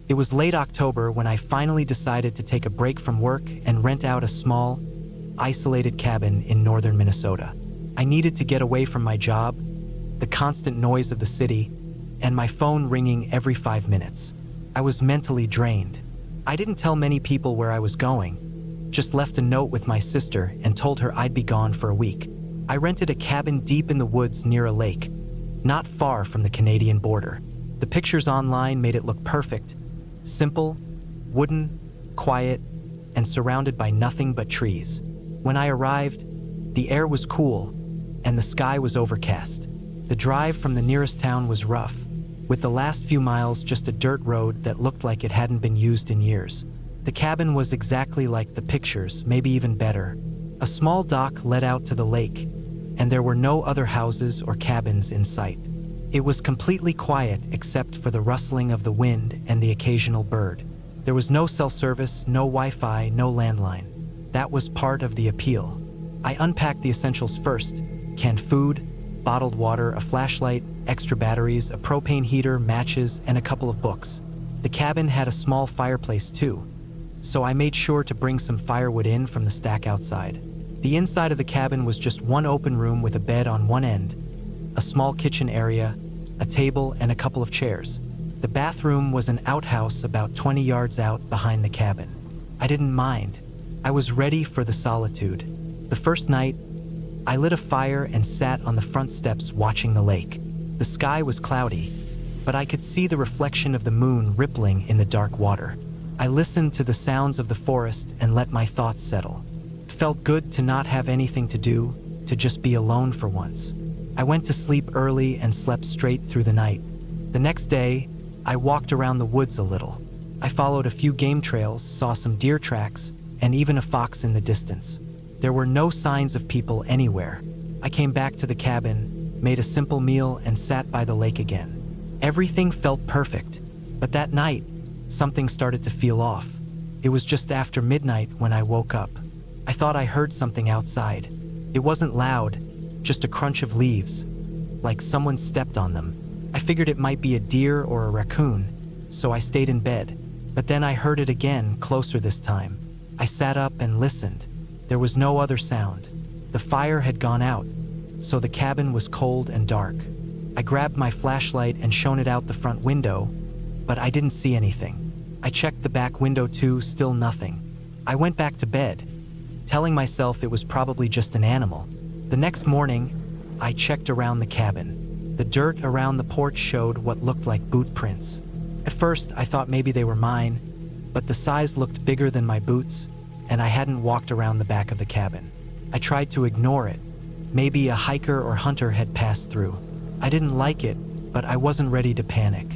It was late October when I finally decided to take a break from work and rent out a small, isolated cabin in northern Minnesota. I needed to get away from my job, the constant noise of the city, and my phone ringing every 5 minutes. I was mentally drained. I didn't tell many people where I was going, just left a note with my sister and told her I'd be gone for a week. I rented a cabin deep in the woods near a lake, not far from the Canadian border. The pictures online made it look perfect, simple, wooden, quiet, and surrounded by nothing but trees. When I arrived, the air was cool and the sky was overcast. The drive from the nearest town was rough, with the last few miles just a dirt road that looked like it hadn't been used in years. The cabin was exactly like the pictures, maybe even better. A small dock led out to the lake, and there were no other houses or cabins in sight. It was completely quiet except for the rustling of the wind and the occasional bird. There was no cell service, no Wi-Fi, no landline. That was part of the appeal. I unpacked the essentials first: canned food, bottled water, a flashlight, extra batteries, a propane heater, matches, and a couple of books. The cabin had a small fireplace too, so I made sure to bring some firewood in from the stack outside. The inside of the cabin was just one open room with a bed on one end, a small kitchen area, a table, and a couple of chairs. The bathroom was an outhouse about 20 yards out behind the cabin. I didn't mind. I was ready for the solitude. The first night, I lit a fire and sat on the front steps watching the lake. The sky was cloudy, but I could see the reflection of the moon rippling in the dark water. I listened to the sounds of the forest and let my thoughts settle. It felt good to not have anything to do, to just be alone for once. I went to sleep early and slept straight through the night. The next day, I walked around the woods a little. I followed a few game trails, saw some deer tracks, and even a fox in the distance. There were no signs of people anywhere. I came back to the cabin, made a simple meal, and sat by the lake again. Everything felt perfect, but that night, something started to feel off. It was just after midnight when I woke up. I thought I heard something outside. It wasn't loud, just a crunch of leaves, like someone stepped on them. I figured it might be a deer or a raccoon, so I stayed in bed. But then I heard it again, closer this time. I sat up and listened. There was no other sound. The fire had gone out, so the cabin was cold and dark. I grabbed my flashlight and shone it out the front window, but I didn't see anything. I checked the back window too, still nothing. I went back to bed, telling myself it was probably just an animal. The next morning, I checked around the cabin. The dirt around the porch showed what looked like boot prints. At first, I thought maybe they were mine, but the size looked bigger than my boots, and I hadn't walked around the back of the cabin. I tried to ignore it. Maybe a hiker or hunter had passed through. I didn't like it, but I wasn't ready to panic.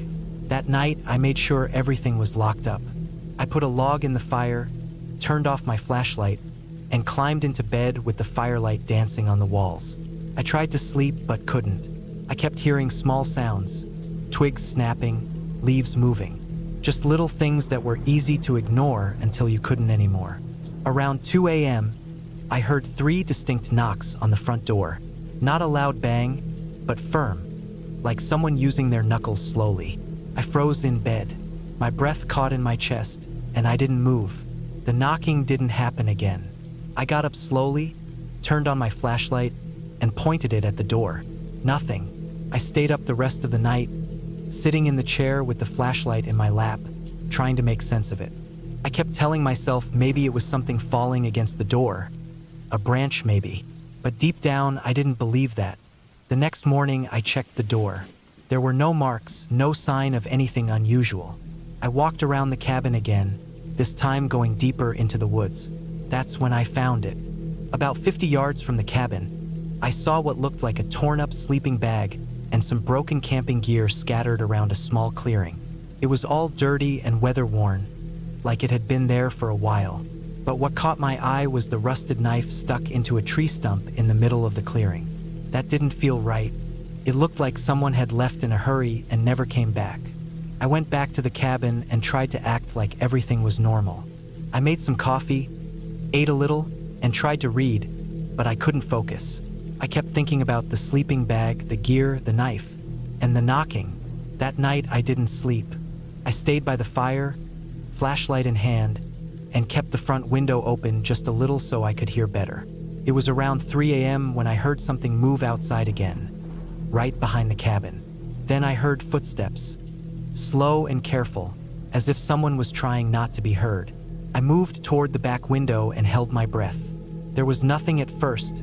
That night, I made sure everything was locked up. I put a log in the fire, turned off my flashlight, and climbed into bed with the firelight dancing on the walls. I tried to sleep but couldn't. I kept hearing small sounds, twigs snapping, leaves moving. Just little things that were easy to ignore until you couldn't anymore. Around 2 a.m., I heard 3 distinct knocks on the front door. Not a loud bang, but firm, like someone using their knuckles slowly. I froze in bed. My breath caught in my chest, and I didn't move. The knocking didn't happen again. I got up slowly, turned on my flashlight, and pointed it at the door. Nothing. I stayed up the rest of the night, sitting in the chair with the flashlight in my lap, trying to make sense of it. I kept telling myself maybe it was something falling against the door, a branch maybe, but deep down I didn't believe that. The next morning I checked the door. There were no marks, no sign of anything unusual. I walked around the cabin again, this time going deeper into the woods. That's when I found it. About 50 yards from the cabin, I saw what looked like a torn-up sleeping bag and some broken camping gear scattered around a small clearing. It was all dirty and weather-worn, like it had been there for a while. But what caught my eye was the rusted knife stuck into a tree stump in the middle of the clearing. That didn't feel right. It looked like someone had left in a hurry and never came back. I went back to the cabin and tried to act like everything was normal. I made some coffee, ate a little, and tried to read, but I couldn't focus. I kept thinking about the sleeping bag, the gear, the knife, and the knocking. That night I didn't sleep. I I stayed by the fire, flashlight in hand, and kept the front window open just a little so I could hear better. It was around 3 a.m. when I heard something move outside again, right behind the cabin. Then I heard footsteps, slow and careful, as if someone was trying not to be heard. I moved toward the back window and held my breath. There was nothing at first,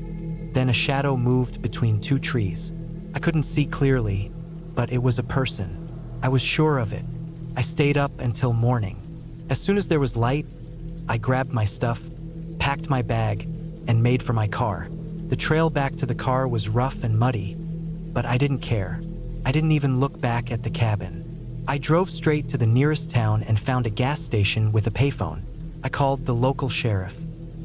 then a shadow moved between two trees. I couldn't see clearly, but it was a person. I was sure of it. I stayed up until morning. As soon as there was light, I grabbed my stuff, packed my bag, and made for my car. The trail back to the car was rough and muddy, but I didn't care. I didn't even look back at the cabin. I drove straight to the nearest town and found a gas station with a payphone. I called the local sheriff.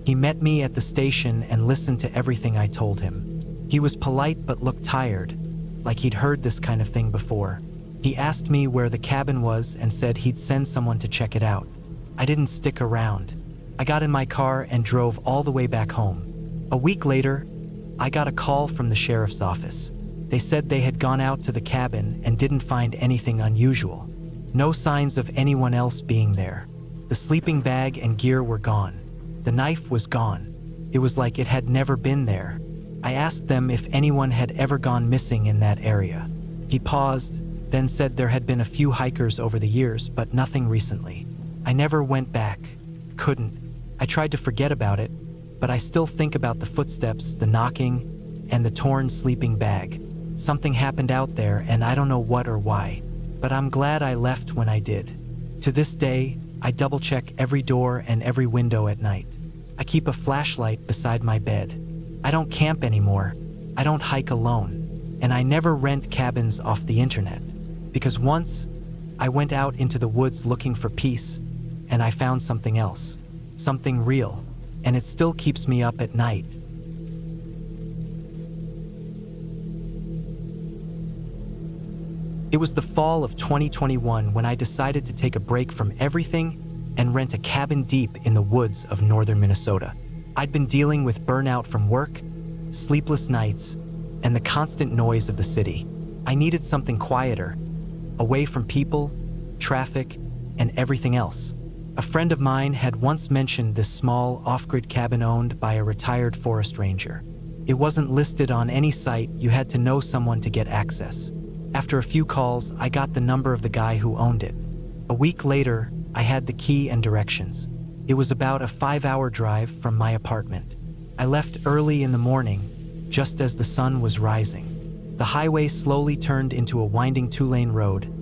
He met me at the station and listened to everything I told him. He was polite but looked tired, like he'd heard this kind of thing before. He asked me where the cabin was and said he'd send someone to check it out. I didn't stick around. I got in my car and drove all the way back home. A week later, I got a call from the sheriff's office. They said they had gone out to the cabin and didn't find anything unusual. No signs of anyone else being there. The sleeping bag and gear were gone. The knife was gone. It was like it had never been there. I asked them if anyone had ever gone missing in that area. He paused, then said there had been a few hikers over the years, but nothing recently. I never went back. Couldn't. I tried to forget about it, but I still think about the footsteps, the knocking, and the torn sleeping bag. Something happened out there, and I don't know what or why, but I'm glad I left when I did. To this day, I double-check every door and every window at night. I keep a flashlight beside my bed. I don't camp anymore. I don't hike alone. And I never rent cabins off the internet. Because once, I went out into the woods looking for peace, and I found something else. Something real. And it still keeps me up at night. It was the fall of 2021 when I decided to take a break from everything and rent a cabin deep in the woods of northern Minnesota. I'd been dealing with burnout from work, sleepless nights, and the constant noise of the city. I needed something quieter, away from people, traffic, and everything else. A friend of mine had once mentioned this small, off-grid cabin owned by a retired forest ranger. It wasn't listed on any site. You had to know someone to get access. After a few calls, I got the number of the guy who owned it. A week later, I had the key and directions. It was about a 5-hour drive from my apartment. I left early in the morning, just as the sun was rising. The highway slowly turned into a winding 2-lane road,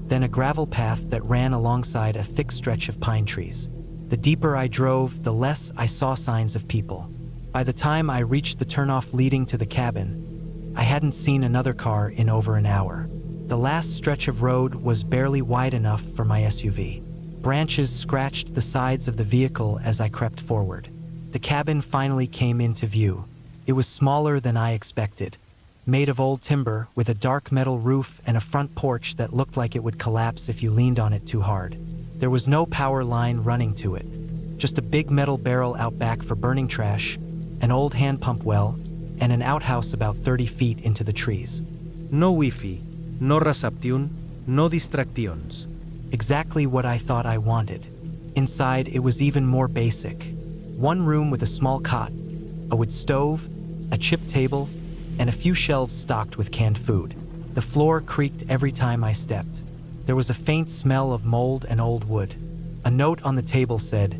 then a gravel path that ran alongside a thick stretch of pine trees. The deeper I drove, the less I saw signs of people. By the time I reached the turnoff leading to the cabin, I hadn't seen another car in over an hour. The last stretch of road was barely wide enough for my SUV. Branches scratched the sides of the vehicle as I crept forward. The cabin finally came into view. It was smaller than I expected, made of old timber with a dark metal roof and a front porch that looked like it would collapse if you leaned on it too hard. There was no power line running to it, just a big metal barrel out back for burning trash, an old hand pump well, and an outhouse about 30 feet into the trees. No Wi-Fi, no reception, no distractions. Exactly what I thought I wanted. Inside, it was even more basic. One room with a small cot, a wood stove, a chip table, and a few shelves stocked with canned food. The floor creaked every time I stepped. There was a faint smell of mold and old wood. A note on the table said,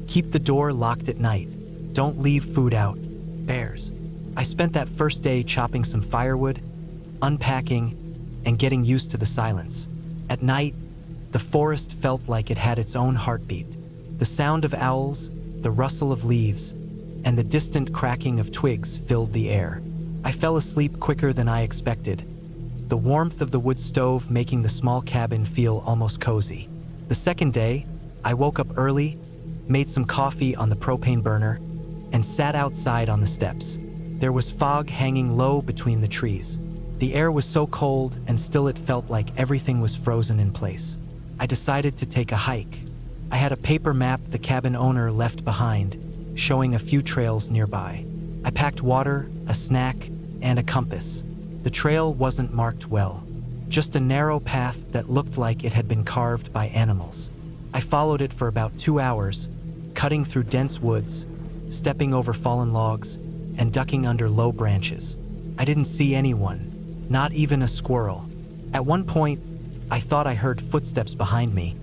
"Keep the door locked at night. Don't leave food out. Bears." I spent that first day chopping some firewood, unpacking, and getting used to the silence. At night, the forest felt like it had its own heartbeat. The sound of owls, the rustle of leaves, and the distant cracking of twigs filled the air. I fell asleep quicker than I expected, the warmth of the wood stove making the small cabin feel almost cozy. The second day, I woke up early, made some coffee on the propane burner, and sat outside on the steps. There was fog hanging low between the trees. The air was so cold, and still it felt like everything was frozen in place. I decided to take a hike. I had a paper map the cabin owner left behind, showing a few trails nearby. I packed water, a snack, and a compass. The trail wasn't marked well. just a narrow path that looked like it had been carved by animals. I followed it for about 2 hours, cutting through dense woods, stepping over fallen logs, and ducking under low branches. I didn't see anyone, not even a squirrel. At one point, I thought I heard footsteps behind me,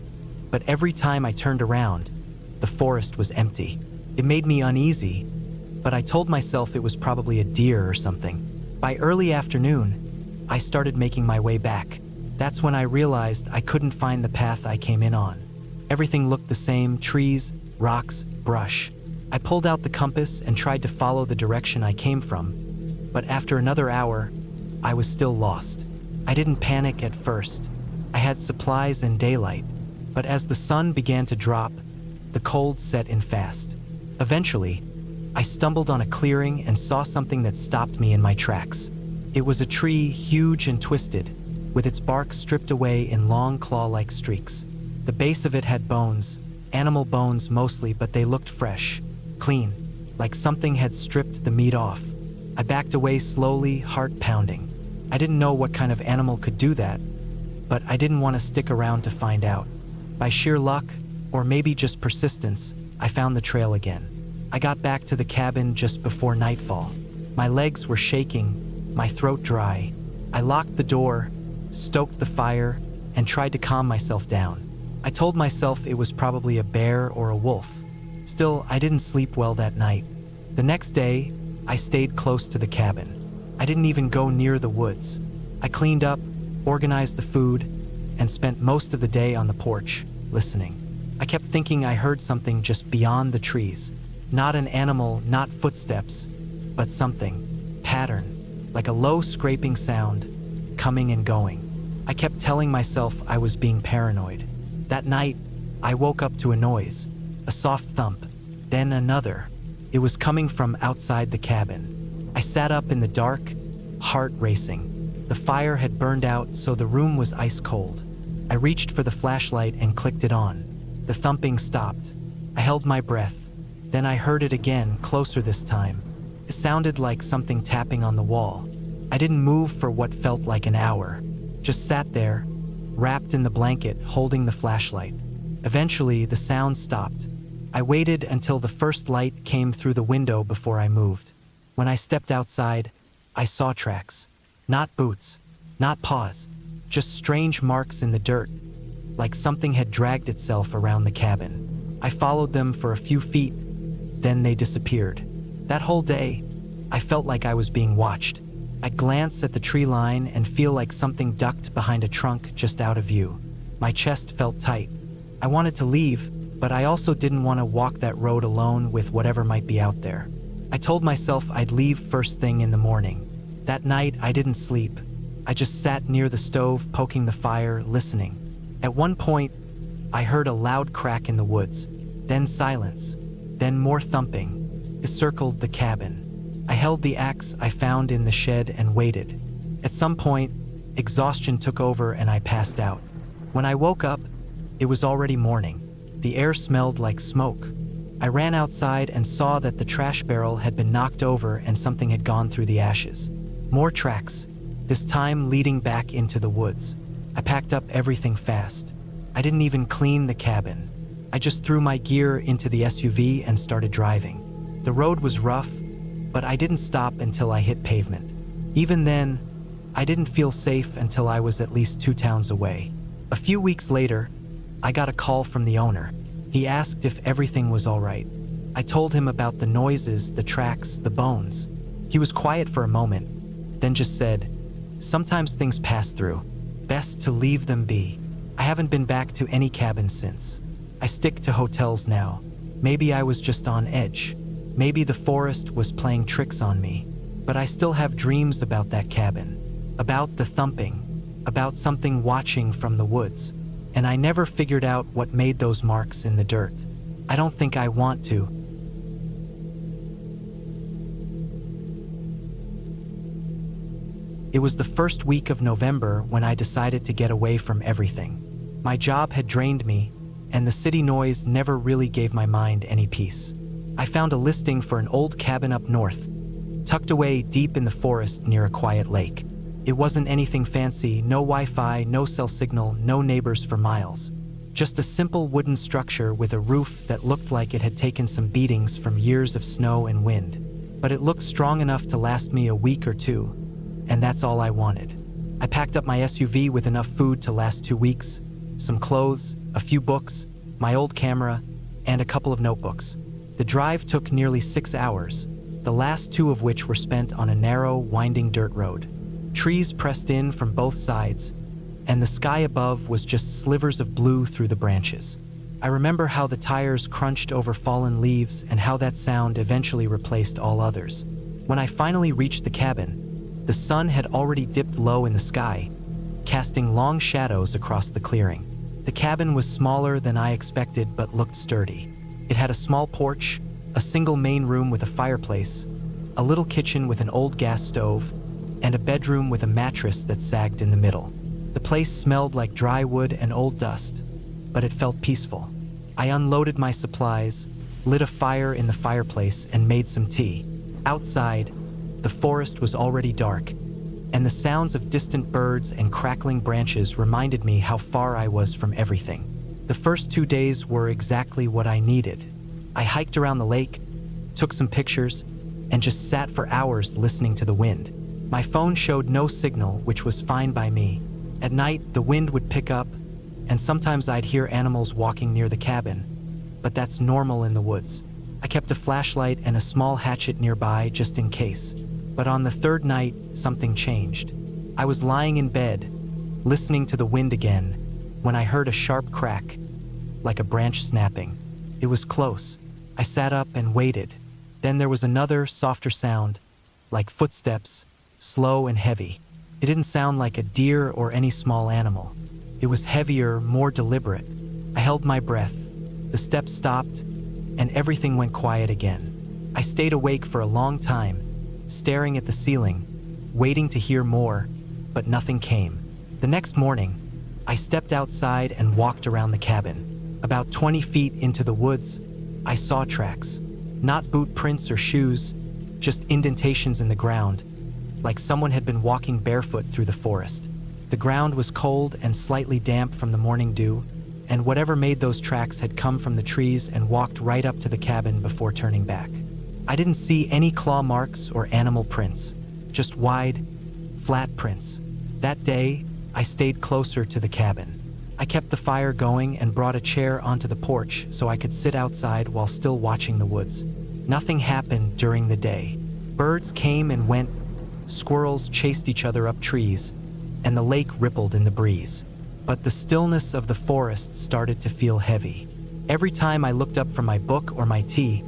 but every time I turned around, the forest was empty. It made me uneasy, but I told myself it was probably a deer or something. By early afternoon, I started making my way back. That's when I realized I couldn't find the path I came in on. Everything looked the same: trees, rocks, brush. I pulled out the compass and tried to follow the direction I came from, but after another hour, I was still lost. I didn't panic at first. I had supplies and daylight, but as the sun began to drop, the cold set in fast. Eventually, I stumbled on a clearing and saw something that stopped me in my tracks. It was a tree, huge and twisted, with its bark stripped away in long claw-like streaks. The base of it had bones, animal bones mostly, but they looked fresh, clean, like something had stripped the meat off. I backed away slowly, heart pounding. I didn't know what kind of animal could do that, but I didn't want to stick around to find out. By sheer luck, or maybe just persistence, I found the trail again. I got back to the cabin just before nightfall. My legs were shaking, my throat dry. I locked the door, stoked the fire, and tried to calm myself down. I told myself it was probably a bear or a wolf. Still, I didn't sleep well that night. The next day, I stayed close to the cabin. I didn't even go near the woods. I cleaned up, organized the food, and spent most of the day on the porch, listening. I kept thinking I heard something just beyond the trees. Not an animal, not footsteps, but something. Pattern, like a low scraping sound, coming and going. I kept telling myself I was being paranoid. That night, I woke up to a noise, a soft thump, then another. It was coming from outside the cabin. I sat up in the dark, heart racing. The fire had burned out, so the room was ice cold. I reached for the flashlight and clicked it on. The thumping stopped. I held my breath. Then I heard it again, closer this time. It sounded like something tapping on the wall. I didn't move for what felt like an hour. Just sat there, wrapped in the blanket, holding the flashlight. Eventually, the sound stopped. I waited until the first light came through the window before I moved. When I stepped outside, I saw tracks. Not boots, not paws, just strange marks in the dirt, like something had dragged itself around the cabin. I followed them for a few feet, then they disappeared. That whole day, I felt like I was being watched. I'd glance at the tree line and feel like something ducked behind a trunk just out of view. My chest felt tight. I wanted to leave, but I also didn't want to walk that road alone with whatever might be out there. I told myself I'd leave first thing in the morning. That night, I didn't sleep. I just sat near the stove, poking the fire, listening. At one point, I heard a loud crack in the woods, then silence, then more thumping. It circled the cabin. I held the axe I found in the shed and waited. At some point, exhaustion took over and I passed out. When I woke up, it was already morning. The air smelled like smoke. I ran outside and saw that the trash barrel had been knocked over and something had gone through the ashes. More tracks, this time leading back into the woods. I packed up everything fast. I didn't even clean the cabin. I just threw my gear into the SUV and started driving. The road was rough, but I didn't stop until I hit pavement. Even then, I didn't feel safe until I was at least 2 towns away. A few weeks later, I got a call from the owner. He asked if everything was all right. I told him about the noises, the tracks, the bones. He was quiet for a moment, then just said, "Sometimes things pass through. Best to leave them be." I haven't been back to any cabin since. I stick to hotels now. Maybe I was just on edge. Maybe the forest was playing tricks on me. But I still have dreams about that cabin, about the thumping, about something watching from the woods. And I never figured out what made those marks in the dirt. I don't think I want to. It was the first week of November when I decided to get away from everything. My job had drained me, and the city noise never really gave my mind any peace. I found a listing for an old cabin up north, tucked away deep in the forest near a quiet lake. It wasn't anything fancy, no Wi-Fi, no cell signal, no neighbors for miles. Just a simple wooden structure with a roof that looked like it had taken some beatings from years of snow and wind. But it looked strong enough to last me a week or two, and that's all I wanted. I packed up my SUV with enough food to last 2 weeks, some clothes, a few books, my old camera, and a couple of notebooks. The drive took nearly 6 hours, the last 2 of which were spent on a narrow, winding dirt road. Trees pressed in from both sides, and the sky above was just slivers of blue through the branches. I remember how the tires crunched over fallen leaves and how that sound eventually replaced all others. When I finally reached the cabin, the sun had already dipped low in the sky, casting long shadows across the clearing. The cabin was smaller than I expected but looked sturdy. It had a small porch, a single main room with a fireplace, a little kitchen with an old gas stove, and a bedroom with a mattress that sagged in the middle. The place smelled like dry wood and old dust, but it felt peaceful. I unloaded my supplies, lit a fire in the fireplace, and made some tea. Outside, the forest was already dark, and the sounds of distant birds and crackling branches reminded me how far I was from everything. The first 2 days were exactly what I needed. I hiked around the lake, took some pictures, and just sat for hours listening to the wind. My phone showed no signal, which was fine by me. At night, the wind would pick up, and sometimes I'd hear animals walking near the cabin, but that's normal in the woods. I kept a flashlight and a small hatchet nearby just in case. But on the 3rd night, something changed. I was lying in bed, listening to the wind again, when I heard a sharp crack, like a branch snapping. It was close. I sat up and waited. Then there was another, softer sound, like footsteps, slow and heavy. It didn't sound like a deer or any small animal. It was heavier, more deliberate. I held my breath. The steps stopped, and everything went quiet again. I stayed awake for a long time, staring at the ceiling, waiting to hear more, but nothing came. The next morning, I stepped outside and walked around the cabin. About 20 feet into the woods, I saw tracks. Not boot prints or shoes, just indentations in the ground, like someone had been walking barefoot through the forest. The ground was cold and slightly damp from the morning dew, and whatever made those tracks had come from the trees and walked right up to the cabin before turning back. I didn't see any claw marks or animal prints, just wide, flat prints. That day, I stayed closer to the cabin. I kept the fire going and brought a chair onto the porch so I could sit outside while still watching the woods. Nothing happened during the day. Birds came and went, squirrels chased each other up trees, and the lake rippled in the breeze. But the stillness of the forest started to feel heavy. Every time I looked up from my book or my tea,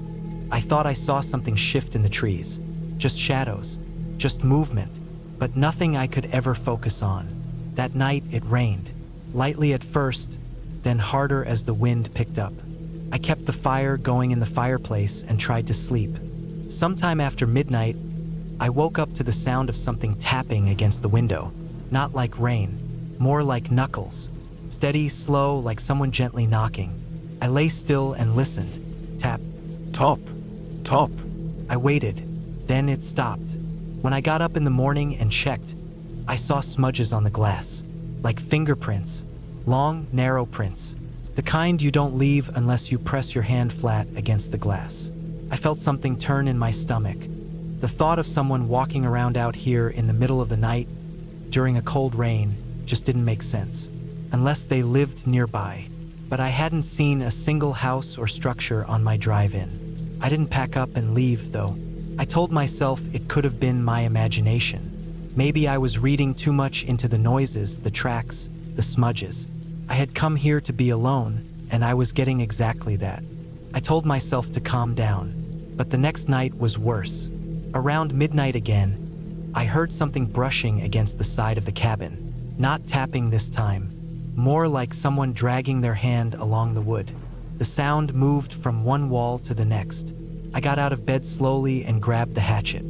I thought I saw something shift in the trees. Just shadows, just movement, but nothing I could ever focus on. That night it rained, lightly at first, then harder as the wind picked up. I kept the fire going in the fireplace and tried to sleep. Sometime after midnight, I woke up to the sound of something tapping against the window. Not like rain, more like knuckles. Steady, slow, like someone gently knocking. I lay still and listened. Tap. Top. Top. I waited. Then it stopped. When I got up in the morning and checked, I saw smudges on the glass, like fingerprints, long, narrow prints, the kind you don't leave unless you press your hand flat against the glass. I felt something turn in my stomach. The thought of someone walking around out here in the middle of the night, during a cold rain, just didn't make sense, unless they lived nearby. But I hadn't seen a single house or structure on my drive-in. I didn't pack up and leave, though. I told myself it could have been my imagination. Maybe I was reading too much into the noises, the tracks, the smudges. I had come here to be alone, and I was getting exactly that. I told myself to calm down, but the next night was worse. Around midnight again, I heard something brushing against the side of the cabin. Not tapping this time, more like someone dragging their hand along the wood. The sound moved from one wall to the next. I got out of bed slowly and grabbed the hatchet.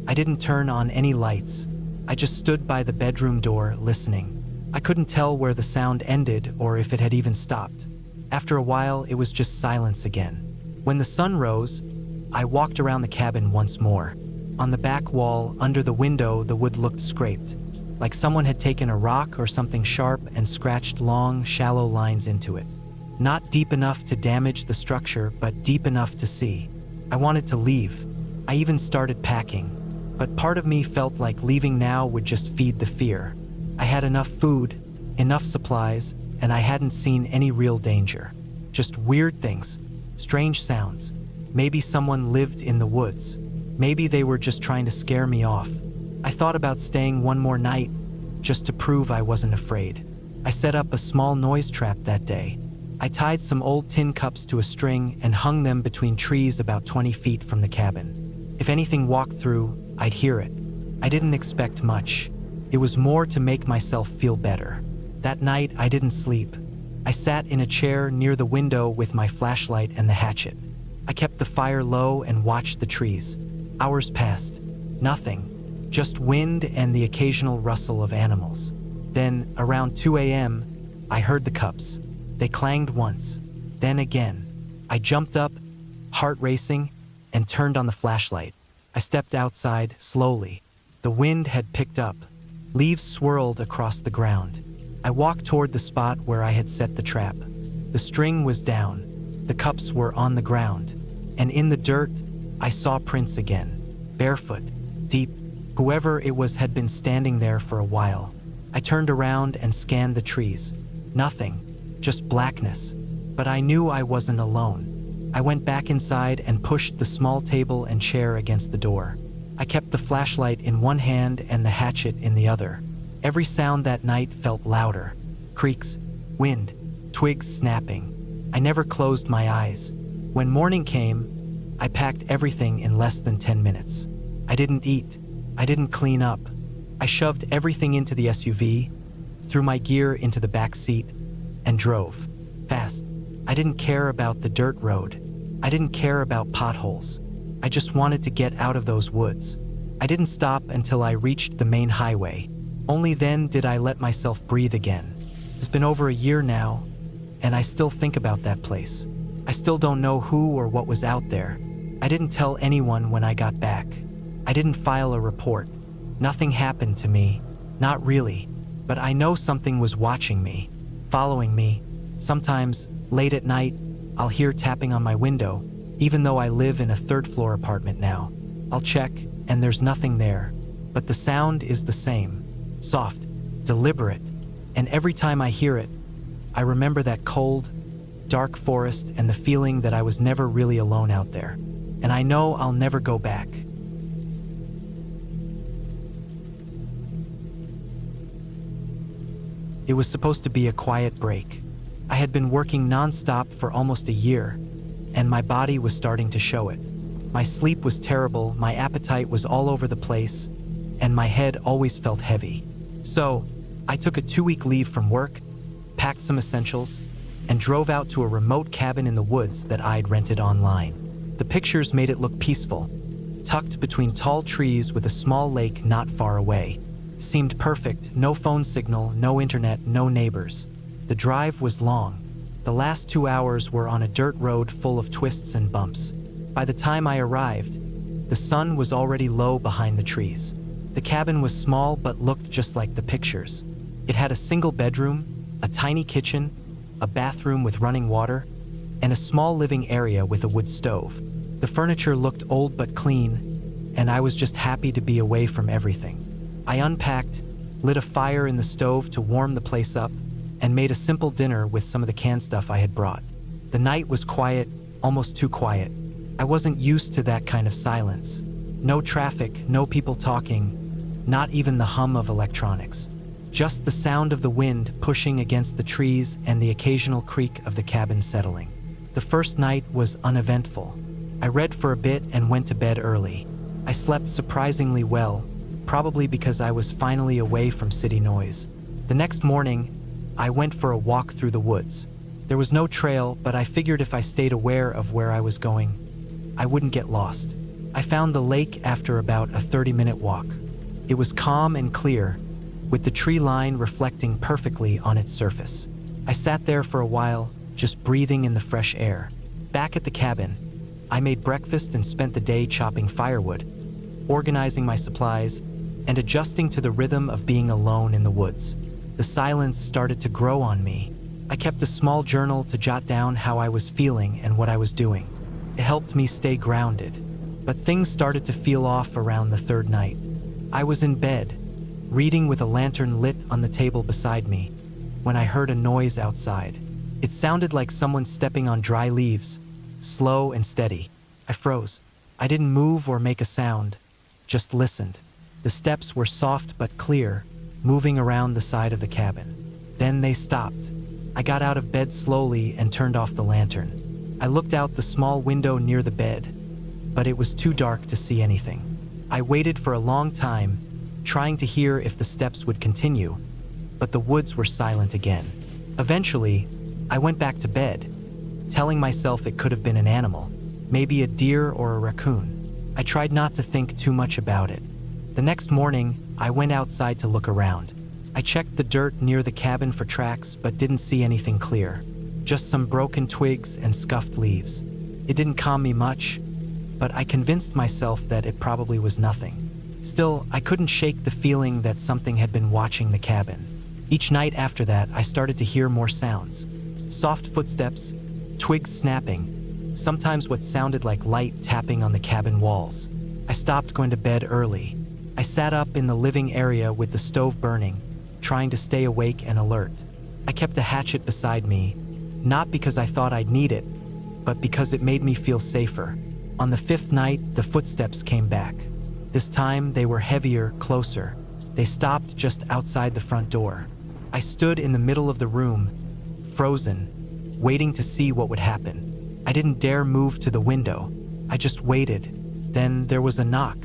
I didn't turn on any lights. I just stood by the bedroom door, listening. I couldn't tell where the sound ended or if it had even stopped. After a while, it was just silence again. When the sun rose, I walked around the cabin once more. On the back wall, under the window, the wood looked scraped. like someone had taken a rock or something sharp and scratched long, shallow lines into it. Not deep enough to damage the structure, but deep enough to see. I wanted to leave. I even started packing, but part of me felt like leaving now would just feed the fear. I had enough food, enough supplies, and I hadn't seen any real danger. Just weird things, strange sounds. Maybe someone lived in the woods. Maybe they were just trying to scare me off. I thought about staying one more night, just to prove I wasn't afraid. I set up a small noise trap that day. I tied some old tin cups to a string and hung them between trees about 20 feet from the cabin. If anything walked through, I'd hear it. I didn't expect much. It was more to make myself feel better. That night, I didn't sleep. I sat in a chair near the window with my flashlight and the hatchet. I kept the fire low and watched the trees. Hours passed. Nothing. Just wind and the occasional rustle of animals. Then, around 2 a.m., I heard the cups. They clanged once, then again. I jumped up, heart racing, and turned on the flashlight. I stepped outside slowly. The wind had picked up. Leaves swirled across the ground. I walked toward the spot where I had set the trap. The string was down. The cups were on the ground. And in the dirt, I saw prints again. Barefoot, deep. Whoever it was had been standing there for a while. I turned around and scanned the trees. Nothing. Just blackness. But I knew I wasn't alone. I went back inside and pushed the small table and chair against the door. I kept the flashlight in one hand and the hatchet in the other. Every sound that night felt louder. Creaks, wind, twigs snapping. I never closed my eyes. When morning came, I packed everything in less than 10 minutes. I didn't eat. I didn't clean up. I shoved everything into the SUV, threw my gear into the back seat, and drove. Fast. I didn't care about the dirt road. I didn't care about potholes. I just wanted to get out of those woods. I didn't stop until I reached the main highway. Only then did I let myself breathe again. It's been over a year now, and I still think about that place. I still don't know who or what was out there. I didn't tell anyone when I got back. I didn't file a report. Nothing happened to me. Not really. But I know something was watching me, following me. Sometimes, late at night, I'll hear tapping on my window, even though I live in a third-floor apartment now. I'll check, and there's nothing there. But the sound is the same. Soft, deliberate. And every time I hear it, I remember that cold, dark forest and the feeling that I was never really alone out there. And I know I'll never go back. It was supposed to be a quiet break. I had been working non-stop for almost a year, and my body was starting to show it. My sleep was terrible, my appetite was all over the place, and my head always felt heavy. So, I took a 2-week leave from work, packed some essentials, and drove out to a remote cabin in the woods that I'd rented online. The pictures made it look peaceful, tucked between tall trees with a small lake not far away. It seemed perfect, no phone signal, no internet, no neighbors. The drive was long. The last 2 hours were on a dirt road full of twists and bumps. By the time I arrived, the sun was already low behind the trees. The cabin was small but looked just like the pictures. It had a single bedroom, a tiny kitchen, a bathroom with running water, and a small living area with a wood stove. The furniture looked old but clean, and I was just happy to be away from everything. I unpacked, lit a fire in the stove to warm the place up, and made a simple dinner with some of the canned stuff I had brought. The night was quiet, almost too quiet. I wasn't used to that kind of silence. No traffic, no people talking, not even the hum of electronics. Just the sound of the wind pushing against the trees and the occasional creak of the cabin settling. The first night was uneventful. I read for a bit and went to bed early. I slept surprisingly well, probably because I was finally away from city noise. The next morning, I went for a walk through the woods. There was no trail, but I figured if I stayed aware of where I was going, I wouldn't get lost. I found the lake after about a 30-minute walk. It was calm and clear, with the tree line reflecting perfectly on its surface. I sat there for a while, just breathing in the fresh air. Back at the cabin, I made breakfast and spent the day chopping firewood, organizing my supplies, and adjusting to the rhythm of being alone in the woods. The silence started to grow on me. I kept a small journal to jot down how I was feeling and what I was doing. It helped me stay grounded. But things started to feel off around the third night. I was in bed, reading with a lantern lit on the table beside me, when I heard a noise outside. It sounded like someone stepping on dry leaves, slow and steady. I froze. I didn't move or make a sound, just listened. The steps were soft but clear, moving around the side of the cabin. Then they stopped. I got out of bed slowly and turned off the lantern. I looked out the small window near the bed, but it was too dark to see anything. I waited for a long time, trying to hear if the steps would continue, but the woods were silent again. Eventually, I went back to bed, telling myself it could have been an animal, maybe a deer or a raccoon. I tried not to think too much about it. The next morning, I went outside to look around. I checked the dirt near the cabin for tracks, but didn't see anything clear. Just some broken twigs and scuffed leaves. It didn't calm me much, but I convinced myself that it probably was nothing. Still, I couldn't shake the feeling that something had been watching the cabin. Each night after that, I started to hear more sounds. Soft footsteps, twigs snapping, sometimes what sounded like light tapping on the cabin walls. I stopped going to bed early. I sat up in the living area with the stove burning, trying to stay awake and alert. I kept a hatchet beside me, not because I thought I'd need it, but because it made me feel safer. On the fifth night, the footsteps came back. This time, they were heavier, closer. They stopped just outside the front door. I stood in the middle of the room, frozen, waiting to see what would happen. I didn't dare move to the window. I just waited. Then there was a knock.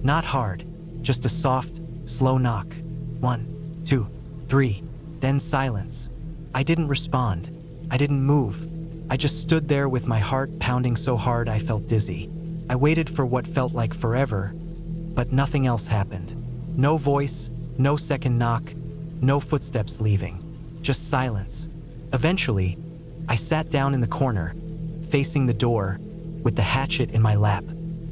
Not hard, just a soft, slow knock. 1, 2, 3, then silence. I didn't respond. I didn't move. I just stood there with my heart pounding so hard I felt dizzy. I waited for what felt like forever, but nothing else happened. No voice, no second knock, no footsteps leaving. Just silence. Eventually, I sat down in the corner, facing the door, with the hatchet in my lap.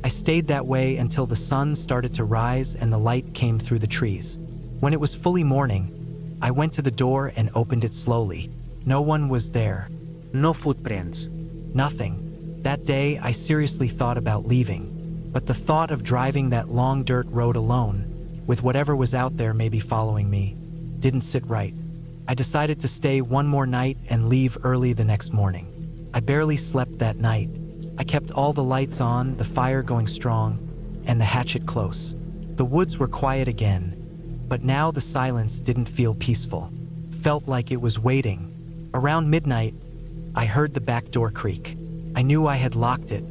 I stayed that way until the sun started to rise and the light came through the trees. When it was fully morning, I went to the door and opened it slowly. No one was there. No footprints. Nothing. That day, I seriously thought about leaving, but the thought of driving that long dirt road alone, with whatever was out there maybe following me, didn't sit right. I decided to stay one more night and leave early the next morning. I barely slept that night. I kept all the lights on, the fire going strong, and the hatchet close. The woods were quiet again, but now the silence didn't feel peaceful. Felt like it was waiting. Around midnight, I heard the back door creak. I knew I had locked it.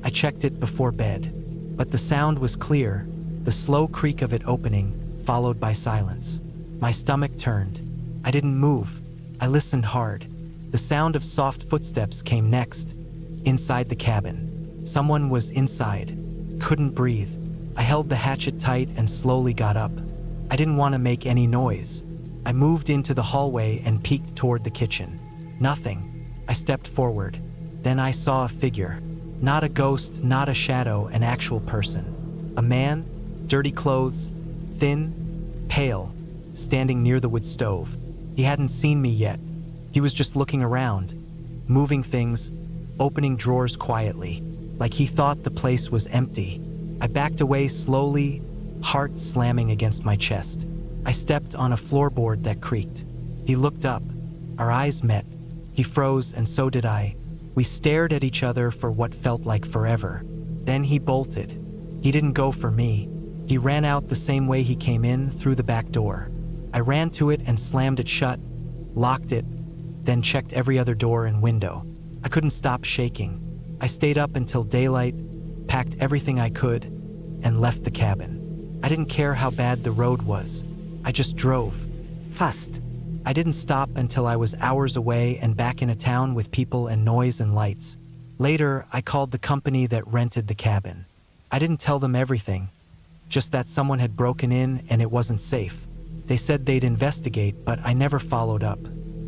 I checked it before bed. But the sound was clear, the slow creak of it opening, followed by silence. My stomach turned. I didn't move. I listened hard. The sound of soft footsteps came next, inside the cabin. Someone was inside. Couldn't breathe. I held the hatchet tight and slowly got up. I didn't want to make any noise. I moved into the hallway and peeked toward the kitchen. Nothing. I stepped forward. Then I saw a figure. Not a ghost, not a shadow, an actual person. A man, dirty clothes, thin, pale, standing near the wood stove. He hadn't seen me yet. He was just looking around, moving things, opening drawers quietly, like he thought the place was empty. I backed away slowly, heart slamming against my chest. I stepped on a floorboard that creaked. He looked up. Our eyes met. He froze, and so did I. We stared at each other for what felt like forever. Then he bolted. He didn't go for me. He ran out the same way he came in, through the back door. I ran to it and slammed it shut, locked it, then checked every other door and window. I couldn't stop shaking. I stayed up until daylight, packed everything I could, and left the cabin. I didn't care how bad the road was. I just drove. Fast. I didn't stop until I was hours away and back in a town with people and noise and lights. Later, I called the company that rented the cabin. I didn't tell them everything, just that someone had broken in and it wasn't safe. They said they'd investigate, but I never followed up.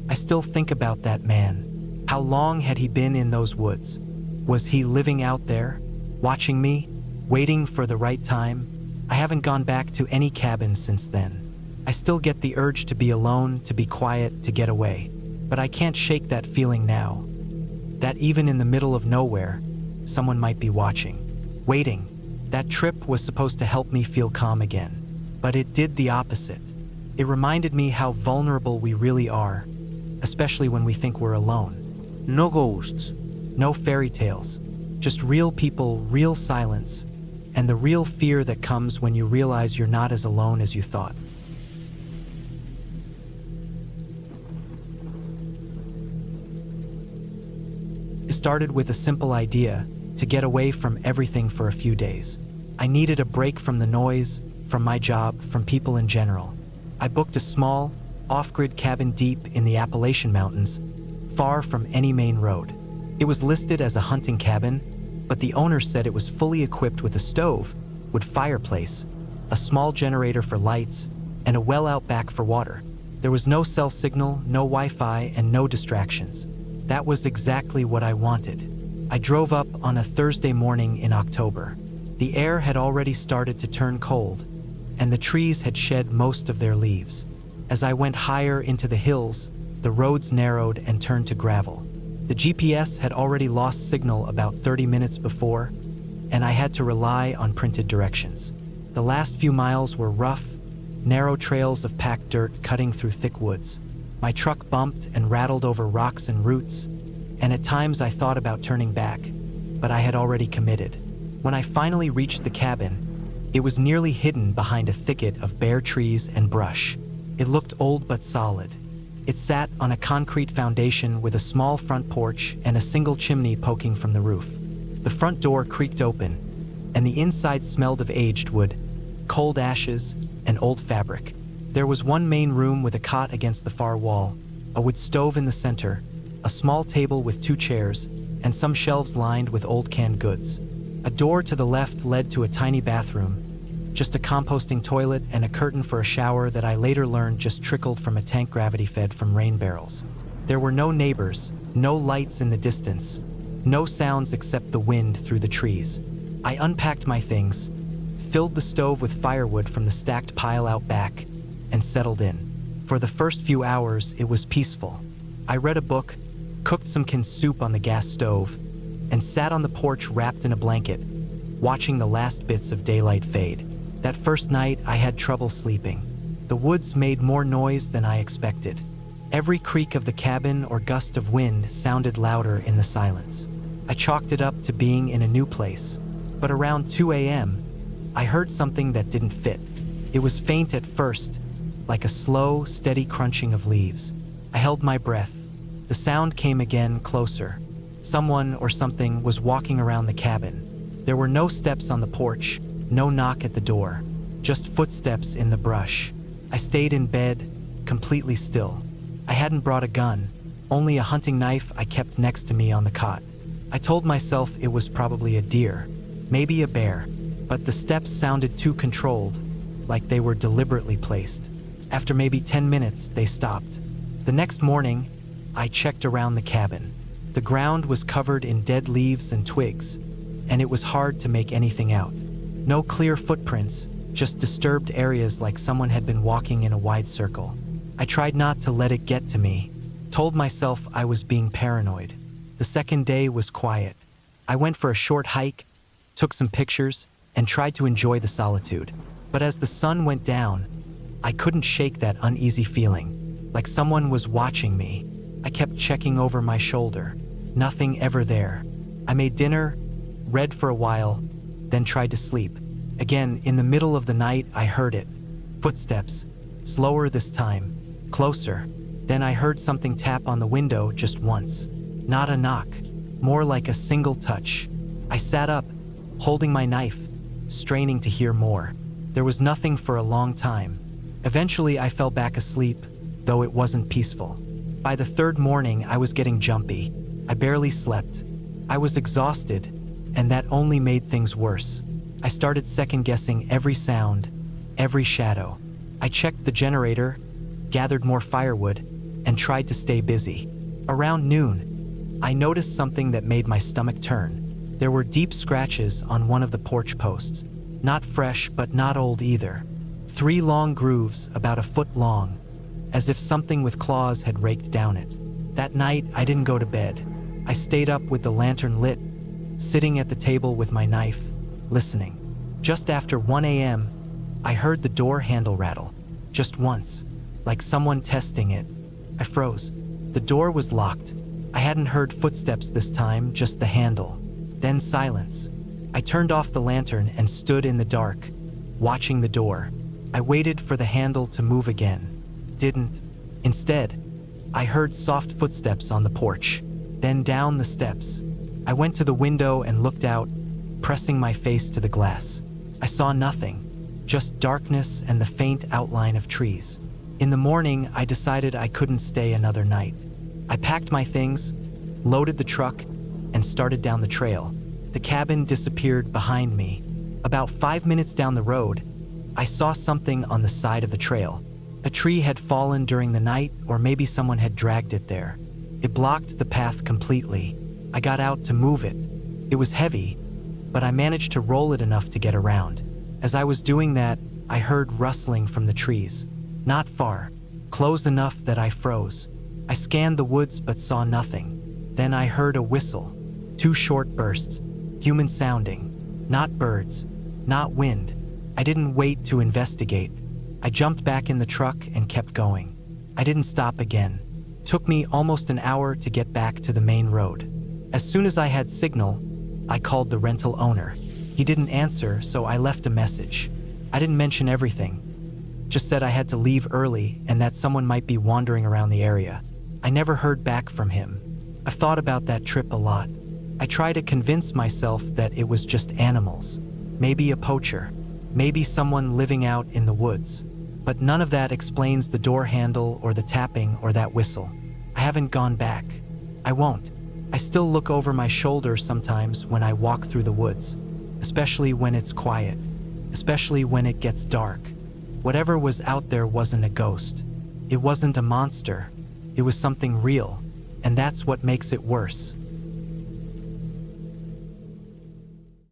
I still think about that man. How long had he been in those woods? Was he living out there, watching me, waiting for the right time? I haven't gone back to any cabin since then. I still get the urge to be alone, to be quiet, to get away. But I can't shake that feeling now. That even in the middle of nowhere, someone might be watching, waiting. That trip was supposed to help me feel calm again. But it did the opposite. It reminded me how vulnerable we really are, especially when we think we're alone. No ghosts. No fairy tales, just real people, real silence, and the real fear that comes when you realize you're not as alone as you thought. It started with a simple idea: to get away from everything for a few days. I needed a break from the noise, from my job, from people in general. I booked a small, off-grid cabin deep in the Appalachian Mountains, far from any main road. It was listed as a hunting cabin, but the owner said it was fully equipped with a stove, wood fireplace, a small generator for lights, and a well out back for water. There was no cell signal, no Wi-Fi, and no distractions. That was exactly what I wanted. I drove up on a Thursday morning in October. The air had already started to turn cold, and the trees had shed most of their leaves. As I went higher into the hills, the roads narrowed and turned to gravel. The GPS had already lost signal about 30 minutes before, and I had to rely on printed directions. The last few miles were rough, narrow trails of packed dirt cutting through thick woods. My truck bumped and rattled over rocks and roots, and at times I thought about turning back, but I had already committed. When I finally reached the cabin, it was nearly hidden behind a thicket of bare trees and brush. It looked old but solid. It sat on a concrete foundation with a small front porch and a single chimney poking from the roof. The front door creaked open, and the inside smelled of aged wood, cold ashes, and old fabric. There was one main room with a cot against the far wall, a wood stove in the center, a small table with 2 chairs, and some shelves lined with old canned goods. A door to the left led to a tiny bathroom, just a composting toilet and a curtain for a shower that I later learned just trickled from a tank gravity fed from rain barrels. There were no neighbors, no lights in the distance, no sounds except the wind through the trees. I unpacked my things, filled the stove with firewood from the stacked pile out back, and settled in. For the first few hours, it was peaceful. I read a book, cooked some canned soup on the gas stove, and sat on the porch wrapped in a blanket, watching the last bits of daylight fade. That first night, I had trouble sleeping. The woods made more noise than I expected. Every creak of the cabin or gust of wind sounded louder in the silence. I chalked it up to being in a new place. But around 2 a.m., I heard something that didn't fit. It was faint at first, like a slow, steady crunching of leaves. I held my breath. The sound came again, closer. Someone or something was walking around the cabin. There were no steps on the porch, no knock at the door, just footsteps in the brush. I stayed in bed, completely still. I hadn't brought a gun, only a hunting knife I kept next to me on the cot. I told myself it was probably a deer, maybe a bear, but the steps sounded too controlled, like they were deliberately placed. After maybe 10 minutes, they stopped. The next morning, I checked around the cabin. The ground was covered in dead leaves and twigs, and it was hard to make anything out. No clear footprints, just disturbed areas like someone had been walking in a wide circle. I tried not to let it get to me, told myself I was being paranoid. The second day was quiet. I went for a short hike, took some pictures, and tried to enjoy the solitude. But as the sun went down, I couldn't shake that uneasy feeling, like someone was watching me. I kept checking over my shoulder. Nothing ever there. I made dinner, read for a while, then tried to sleep. Again, in the middle of the night, I heard it. Footsteps, slower this time, closer. Then I heard something tap on the window just once. Not a knock, more like a single touch. I sat up, holding my knife, straining to hear more. There was nothing for a long time. Eventually, I fell back asleep, though it wasn't peaceful. By the third morning, I was getting jumpy. I barely slept. I was exhausted, and that only made things worse. I started second-guessing every sound, every shadow. I checked the generator, gathered more firewood, and tried to stay busy. Around noon, I noticed something that made my stomach turn. There were deep scratches on one of the porch posts. Not fresh, but not old either. 3 long grooves, about a foot long, as if something with claws had raked down it. That night, I didn't go to bed. I stayed up with the lantern lit, sitting at the table with my knife, listening. Just after 1 a.m., I heard the door handle rattle. Just once, like someone testing it. I froze. The door was locked. I hadn't heard footsteps this time, just the handle. Then silence. I turned off the lantern and stood in the dark, watching the door. I waited for the handle to move again. Didn't. Instead, I heard soft footsteps on the porch, then down the steps. I went to the window and looked out, pressing my face to the glass. I saw nothing, just darkness and the faint outline of trees. In the morning, I decided I couldn't stay another night. I packed my things, loaded the truck, and started down the trail. The cabin disappeared behind me. About 5 minutes down the road, I saw something on the side of the trail. A tree had fallen during the night, or maybe someone had dragged it there. It blocked the path completely. I got out to move it. It was heavy, but I managed to roll it enough to get around. As I was doing that, I heard rustling from the trees. Not far, close enough that I froze. I scanned the woods but saw nothing. Then I heard a whistle. 2 short bursts, human sounding. Not birds, not wind. I didn't wait to investigate. I jumped back in the truck and kept going. I didn't stop again. Took me almost an hour to get back to the main road. As soon as I had signal, I called the rental owner. He didn't answer, so I left a message. I didn't mention everything. Just said I had to leave early and that someone might be wandering around the area. I never heard back from him. I've thought about that trip a lot. I try to convince myself that it was just animals. Maybe a poacher. Maybe someone living out in the woods. But none of that explains the door handle or the tapping or that whistle. I haven't gone back. I won't. I still look over my shoulder sometimes when I walk through the woods, especially when it's quiet, especially when it gets dark. Whatever was out there wasn't a ghost. It wasn't a monster. It was something real, and that's what makes it worse.